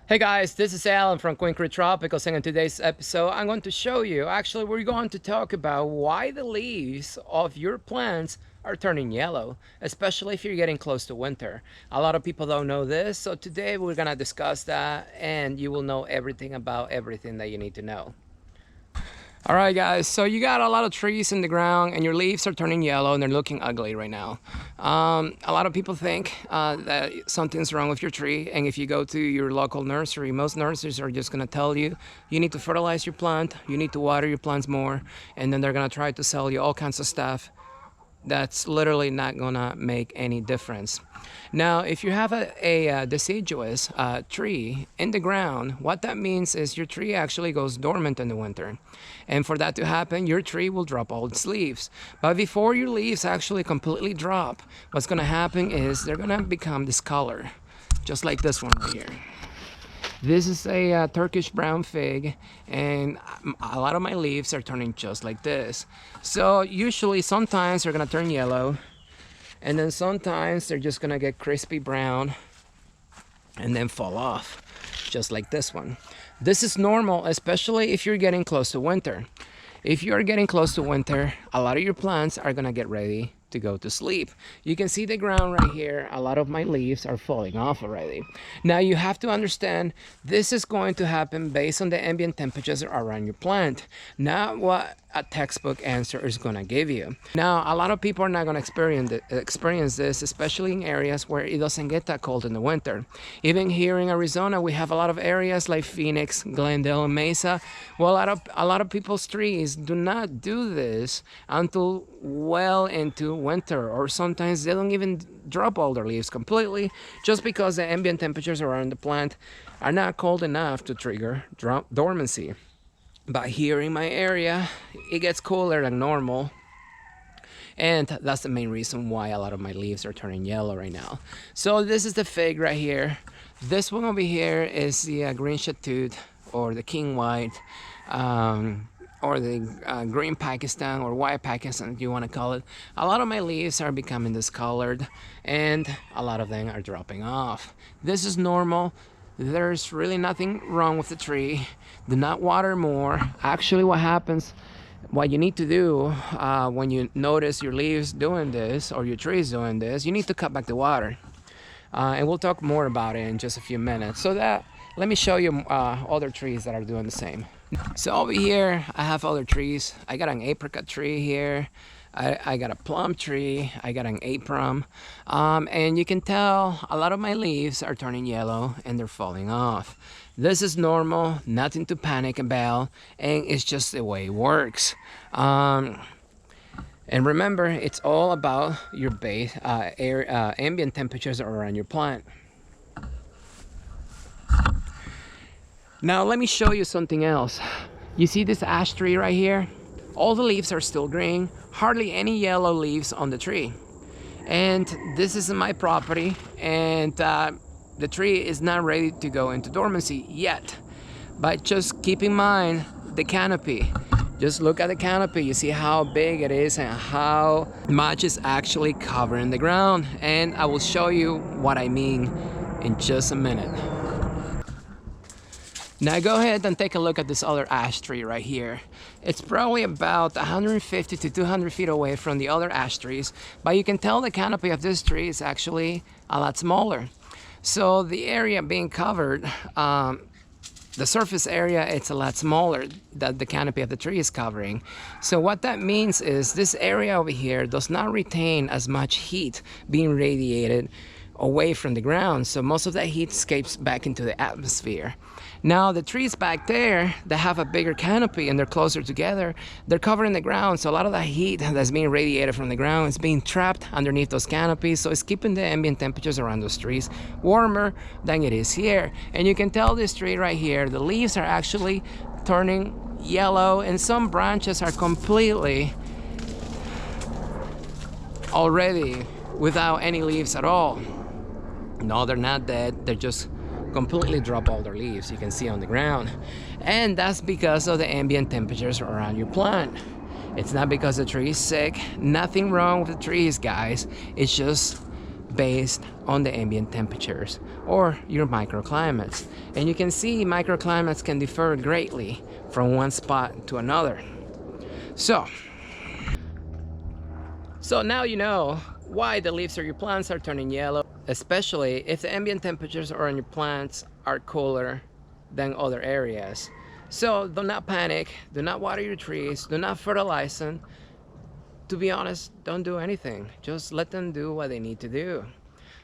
Hey guys, this is Alan from Queen Creek Tropicals, and in today's episode I'm going to show you, we're going to talk about why the leaves of your plants are turning yellow, especially if you're getting close to winter. A lot of people don't know this, so today we're gonna discuss that and you will know everything about everything that you need to know. Alright guys, so you got a lot of trees in the ground and your leaves are turning yellow and they're looking ugly right now. A lot of people think that something's wrong with your tree, and if you go to your local nursery, most nurseries are just going to tell you you need to fertilize your plant, you need to water your plants more, and then they're going to try to sell you all kinds of stuff that's literally not gonna make any difference. Now, if you have a deciduous tree in the ground, what that means is your tree actually goes dormant in the winter. And for that to happen, your tree will drop all its leaves. But before your leaves actually completely drop, what's gonna happen is they're gonna become this color, just like this one right here. This is a Turkish brown fig, and a lot of my leaves are turning just like this. So usually sometimes they're gonna turn yellow, and then sometimes they're just gonna get crispy brown and then fall off, just like this one. This is normal, especially if you're getting close to winter. If you're getting close to winter, a lot of your plants are gonna get ready to go to sleep. You can see the ground right here. A lot of my leaves are falling off already. Now you have to understand this is going to happen based on the ambient temperatures around your plant, not what a textbook answer is going to give you. Now a lot of people are not going to experience this, especially in areas where it doesn't get that cold in the winter. Even here in Arizona, we have a lot of areas like Phoenix, Glendale, and Mesa. Well, a lot of people's trees do not do this until well into winter, or sometimes they don't even drop all their leaves completely, just because the ambient temperatures around the plant are not cold enough to trigger dormancy. But here in my area, it gets cooler than normal, and that's the main reason why a lot of my leaves are turning yellow right now. So this is the fig right here. This one over here is the green shatut, or the king white, or the green Pakistan, or white Pakistan, if you want to call it. A lot of my leaves are becoming discolored, and a lot of them are dropping off. This is normal. There's really nothing wrong with the tree. Do not water more. Actually, what you need to do when you notice your leaves doing this, or your trees doing this, you need to cut back the water. And we'll talk more about it in just a few minutes. Let me show you other trees that are doing the same. So over here, I have other trees. I got an apricot tree here. I got a plum tree. I got an apron. And you can tell a lot of my leaves are turning yellow and they're falling off. This is normal, nothing to panic about, and it's just the way it works. And remember, it's all about your base ambient temperatures around your plant. Now let me show you something else. You see this ash tree right here? All the leaves are still green, hardly any yellow leaves on the tree. And this is my property, and the tree is not ready to go into dormancy yet. But just keep in mind the canopy. Just look at the canopy. You see how big it is and how much is actually covering the ground. And I will show you what I mean in just a minute. Now go ahead and take a look at this other ash tree right here. It's probably about 150 to 200 feet away from the other ash trees, but you can tell the canopy of this tree is actually a lot smaller. So the area being covered, the surface area, it's a lot smaller that the canopy of the tree is covering. So what that means is this area over here does not retain as much heat being radiated away from the ground, so most of that heat escapes back into the atmosphere. Now the trees back there that have a bigger canopy and they're closer together, they're covering the ground, so a lot of that heat that's being radiated from the ground is being trapped underneath those canopies, so it's keeping the ambient temperatures around those trees warmer than it is here. And you can tell this tree right here, the leaves are actually turning yellow, and some branches are completely already without any leaves at all. No, they're not dead, they're just completely drop all their leaves, you can see on the ground. And that's because of the ambient temperatures around your plant. It's not because the tree is sick. Nothing wrong with the trees, guys. It's just based on the ambient temperatures or your microclimates. And you can see microclimates can differ greatly from one spot to another. So now you know why the leaves of your plants are turning yellow, especially if the ambient temperatures on your plants are cooler than other areas. So do not panic, do not water your trees, do not fertilize them. To be honest, don't do anything. Just let them do what they need to do.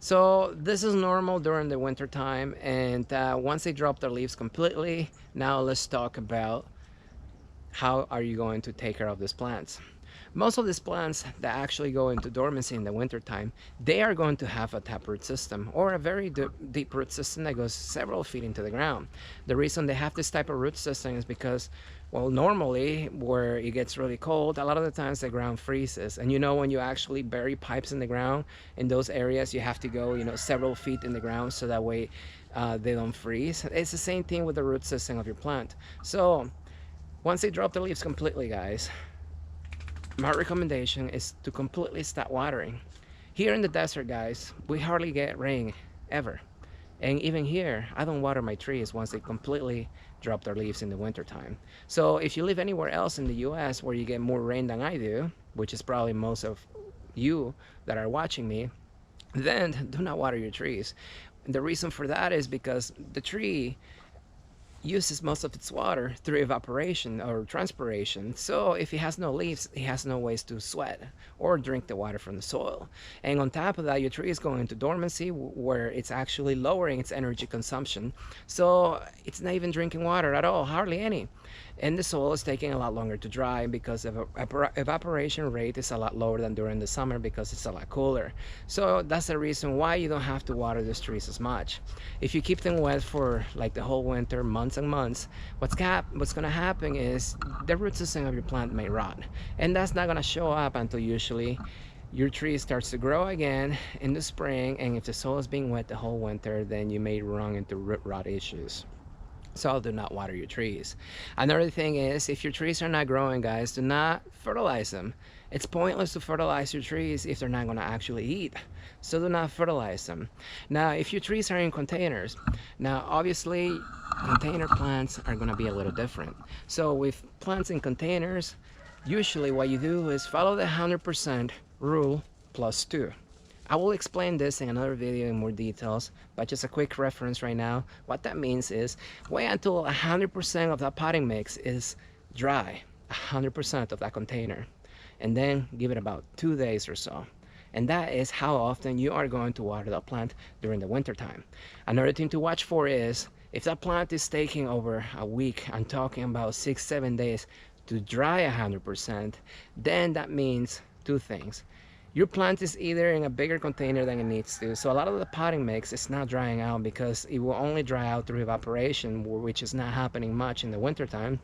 So this is normal during the winter time, and once they drop their leaves completely, now let's talk about how are you going to take care of these plants. Most of these plants that actually go into dormancy in the wintertime, they are going to have a taproot system or a very deep root system that goes several feet into the ground. The reason they have this type of root system is because, well, normally where it gets really cold, a lot of the times the ground freezes. And you know, when you actually bury pipes in the ground, in those areas you have to go, you know, several feet in the ground so that way they don't freeze. It's the same thing with the root system of your plant. So once they drop the leaves completely, guys, my recommendation is to completely stop watering. Here in the desert, guys, we hardly get rain ever. And even here, I don't water my trees once they completely drop their leaves in the wintertime. So if you live anywhere else in the US where you get more rain than I do, which is probably most of you that are watching me, then do not water your trees. And the reason for that is because the tree uses most of its water through evaporation or transpiration. So if it has no leaves, it has no ways to sweat or drink the water from the soil. And on top of that, your tree is going into dormancy where it's actually lowering its energy consumption. So it's not even drinking water at all, hardly any. And the soil is taking a lot longer to dry because evaporation rate is a lot lower than during the summer because it's a lot cooler. So that's the reason why you don't have to water these trees as much. If you keep them wet for like the whole winter, months and months, what's going to happen is the root system of your plant may rot. And that's not going to show up until usually your tree starts to grow again in the spring. And if the soil is being wet the whole winter, then you may run into root rot issues. So do not water your trees. Another thing is, if your trees are not growing, guys, do not fertilize them. It's pointless to fertilize your trees if they're not going to actually eat. So do not fertilize them. Now, if your trees are in containers, now obviously container plants are going to be a little different. So with plants in containers, usually what you do is follow the 100% rule plus 2. I will explain this in another video in more details, but just a quick reference right now. What that means is wait until 100% of that potting mix is dry, 100% of that container, and then give it about 2 days or so. And that is how often you are going to water that plant during the winter time. Another thing to watch for is if that plant is taking over a week, I'm talking about 6-7 days to dry 100%, then that means two things. Your plant is either in a bigger container than it needs to. So a lot of the potting mix is not drying out because it will only dry out through evaporation, which is not happening much in the wintertime.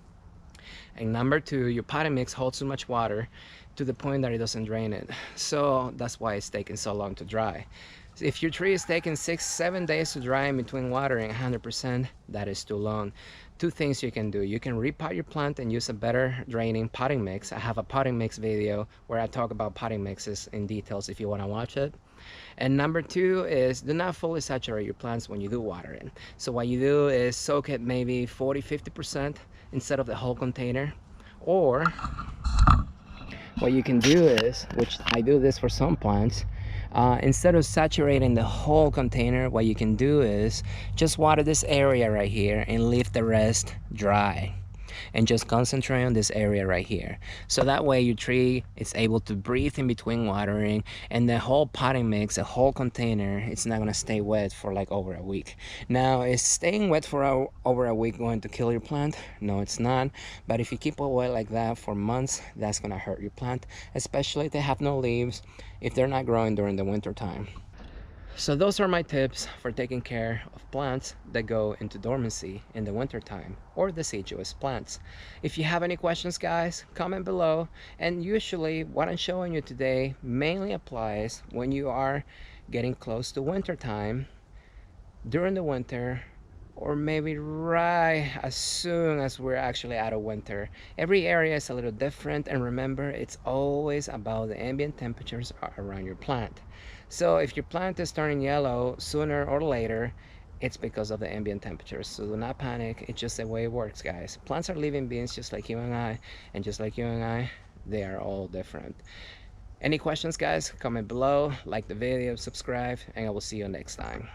And number two, your potting mix holds too much water to the point that it doesn't drain it. So that's why it's taking so long to dry. If your tree is taking 6-7 days to dry in between watering 100%, that is too long. Two things you can do. You can repot your plant and use a better draining potting mix. I have a potting mix video where I talk about potting mixes in details if you want to watch it. And number two is do not fully saturate your plants when you do water it. So what you do is soak it maybe 40-50% instead of the whole container. Or what you can do is, which I do this for some plants, instead of saturating the whole container, what you can do is just water this area right here and leave the rest dry. And just concentrate on this area right here. So that way your tree is able to breathe in between watering, and the whole potting mix, the whole container, it's not going to stay wet for like over a week. Now, is staying wet for over a week going to kill your plant? No, it's not. But if you keep it wet like that for months, that's going to hurt your plant, especially if they have no leaves, if they're not growing during the winter time. So those are my tips for taking care of plants that go into dormancy in the wintertime, or deciduous plants. If you have any questions, guys, comment below. And usually what I'm showing you today mainly applies when you are getting close to wintertime, during the winter, or maybe right as soon as we're actually out of winter. Every area is a little different, and remember, it's always about the ambient temperatures around your plant. So if your plant is turning yellow sooner or later, it's because of the ambient temperatures. So do not panic. It's just the way it works, guys. Plants are living beings just like you and I, and just like you and I, they are all different. Any questions, guys? Comment below, like the video, subscribe, and I will see you next time.